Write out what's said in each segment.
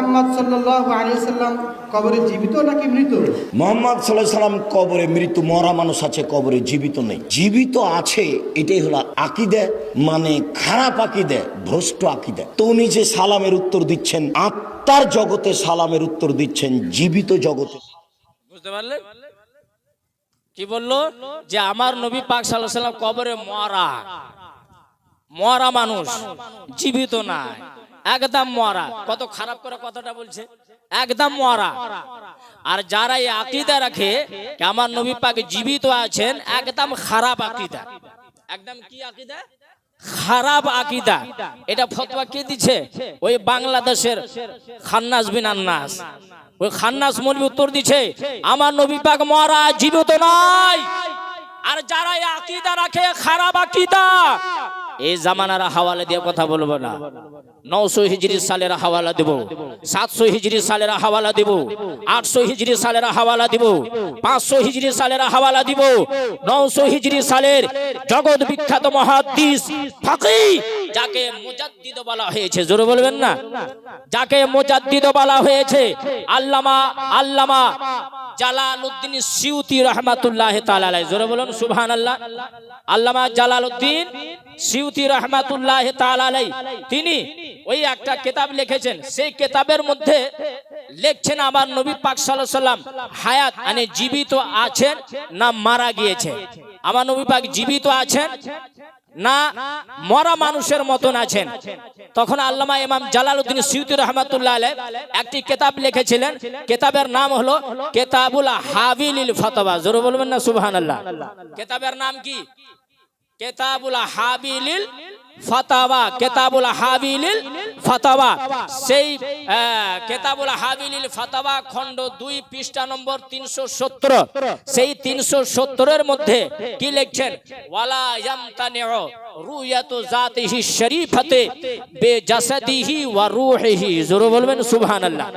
মুহাম্মদ সাল্লাল্লাহু আলাইহি সাল্লাম কবরে জীবিত নাকি মৃত? মুহাম্মদ সাল্লাল্লাহু আলাইহি সাল্লাম কবরে মৃত, মরা মানুষ আছে, কবরে জীবিত নেই। জীবিত আছে এটাই হলো আকীদা, মানে খারাপ আকীদা, ভ্রষ্ট আকীদা। তো উনি যে সালামের উত্তর দিচ্ছেন, আত্মার জগতে সালামের উত্তর দিচ্ছেন, জীবিত জগতে। বুঝতে পারলেন কি বললো? যে আমার নবী পাক সাল্লাল্লাহু আলাইহি সাল্লাম কবরে মরা, মরা মানুষ, জীবিত না, একদম মরা। কত খারাপ করে কথাটা বলছে, একদম মরা। আর যারা এই আকীদা রাখে যে আমার নবী পাক জীবিত আছেন, একদম খারাপ আকীদা। একদম কি আকীদা? খারাপ আকীদা। এটা ফতোয়া কে দিচ্ছে? ওই বাংলাদেশের খান্নাস বিন আন্নাস, ওই খান্নাস মৌলভী উত্তর দিচ্ছে আমার নবী পাক মরা, জীবিত নাই। আর যারা এই আকীদা রাখে খারাপ আকীদা, এই জামানার হাওয়ালা দিয়ে কথা বলবো না। 900 হিজরি সালের হাওয়ালা দেব, 700 হিজরি সালের হাওয়ালা দেব, 800 হিজরি সালের হাওয়ালা দেব, 500 হিজরি সালের হাওয়ালা দিব, 900 হিজরি সালের জগৎ বিখ্যাত মুহাদ্দিস ফাকিহ, যাকে মুজাদ্দিদ বলা হয়েছে, জোরে বলবেন না, যাকে মুজাদ্দিদ বলা হয়েছে, আল্লামা জালালউদ্দিন সিউতি রাহমাতুল্লাহি তাআলা আলাইহি, জোরে বলুন সুবহানাল্লাহ। আল্লামা জালালউদ্দিন সিউতি রাহমাতুল্লাহি তাআলা আলাইহি, তিনি ওই একটা কিতাব লিখেছেন। সেই কিতাবের মধ্যে লিখছেন আমার নবী পাক সাল্লাল্লাহু আলাইহি সাল্লাম হায়াত, মানে জীবিত আছেন না মারা গিয়েছে। আমার নবী পাক জীবিত আছেন না মরা মানুষের মতন আছেন। তখন আল্লামা ইমাম জালালউদ্দিন সিউতি রাহমাতুল্লাহ আলাইহি একটি কিতাব লিখেছিলেন। কিতাবের নাম হলো কিতাবুল হাবিলিল ফাতাওয়া, জোরে বলবেন না সুবহানাল্লাহ। কিতাবের নাম কি? কিতাবুল হাবিলিল ফাতাওয়া, কিতাবুল হাবিলিল ফাতাওয়া। সেই কিতাবুল হাবিলিল ফাতাওয়া খণ্ড 2 পৃষ্ঠা নম্বর 317, সেই 317 এর মধ্যে কি লিখছেন? ওয়ালা ইয়ামতানিউ রুয়াতু জাতিহি শরীফাতে বেজাসাদিহি ওয়া রূহিহি, জোরে বলবেন সুবহানাল্লাহ।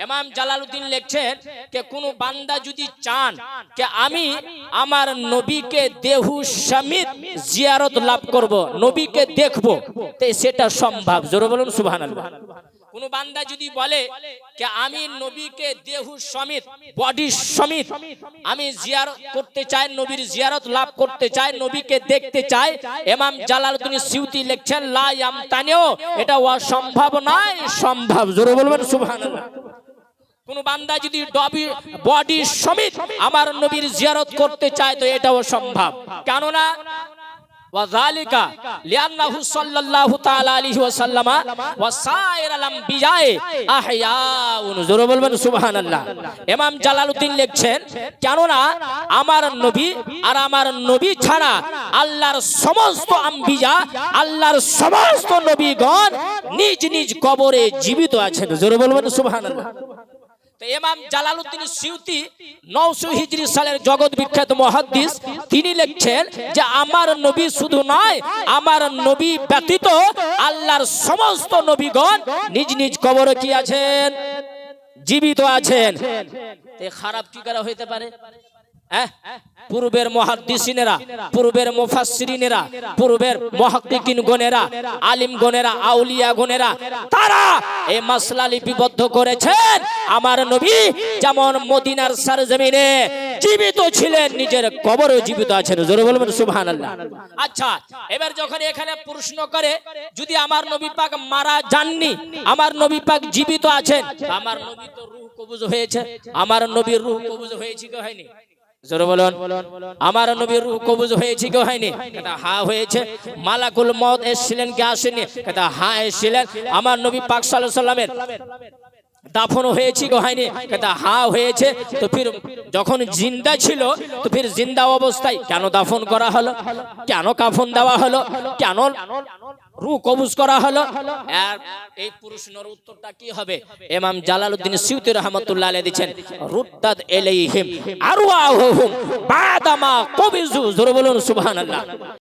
ইমাম জালালউদ্দিন লিখছেন যে কোন বান্দা যদি চান যে আমি আমার নবীকে দেহু সমেত জিয়ারত লাভ করব, নবীকে দেখব, তো সেটা সম্ভব, জোরে বলুন সুবহানাল্লাহ। কোন বান্দা যদি বলে যে আমি নবীকে দেহু সমেত, বডি সমেত আমি জিয়ারত করতে চাই, নবীর জিয়ারত লাভ করতে চাই, নবীকে দেখতে চাই, ইমাম জালালউদ্দিন সিউতি লিখছেন লা ইয়ামতানিউ, এটা অসম্ভব নয়, সম্ভব, জোরে বলবেন সুবহানাল্লাহ। কোন বান্দা যদি বডি সমেত আমার নবীর জিয়ারত করতে চায় তো এটাও সম্ভব। কেননা ওয়াযালিকা লিআন্নাহু সাল্লাল্লাহু তাআলা আলাইহি ওয়াসাল্লাম ওয়া সায়রাল আমবিয়া আহয়াউন, জোরে বলবেন সুবহানাল্লাহ। ইমাম জালালউদ্দিন লিখছেন কেননা আমার নবী আর আমার নবী ছাড়া আল্লাহর সমস্ত আম্বিয়া, আল্লাহর সমস্ত নবীগণ নিজ নিজ কবরে জীবিত আছেন, জোরে বলবেন সুবহানাল্লাহ। ইমাম জালালউদ্দিন সিউতি 900 হিজরি সালের জগৎ বিখ্যাত মুহাদ্দিস, তিনি লিখছেন যে আমার নবী শুধু নয়, আমার নবী ব্যতীত আল্লাহর সমস্ত নবীগণ নিজ নিজ কবরে কি আছেন? জীবিত আছেন। এ খারাপ কি করা হইতে পারে? পূর্বের মুহাদ্দিসিনেরা, পূর্বের মুফাসসিরিনেরা, পূর্বের মুহাক্কিকিন গণেরা, আলিম গণেরা, আউলিয়া গণেরা, তারা এই মাসলা লিপিবদ্ধ করেছেন আমার নবী যেমন মদিনার সরজমিনে জীবিত ছিলেন, নিজের কবরেও জীবিত আছেন, জোরে বলবেন সুবহানাল্লাহ। আচ্ছা, এবার যখন এখানে প্রশ্ন করে যদি আমার নবী পাক মারা যাননি, আমার নবী পাক জীবিত আছেন, আমার নবী তো রূহ কবজ হয়েছে, আমার নবীর রূহ কবজ হয়েছে কি হয়নি? জোরে বলুন, আমার নবীর রূহ কবজ হয়েছে কি হয়নি? এটা হ্যাঁ হয়েছে। মালাকুল মউত এসেছিলেন কি আসেনি? এটা হ্যাঁ এসেছিলেন। আমার নবী পাক সাল্লাল্লাহু আলাইহি সাল্লামের দাফন হয়েছে কি হয়নি? এটা হ্যাঁ হয়েছে। তো ফির যখন জিন্দা ছিল তো ফির জিন্দা অবস্থায় কেন দাফন করা হলো? কেন কাফন দেওয়া হলো? কেন রূহ কবজ করা হলো? আর এই প্রশ্নের উত্তরটা কি হবে? ইমাম জালালউদ্দিন সিউতি রাহমাতুল্লাহ আলাইহি দিবেন রুদ্দাত ইলাইহিম আরওয়াহুম বাদামা কবিজু, জোরে বলুন সুবহানাল্লাহ।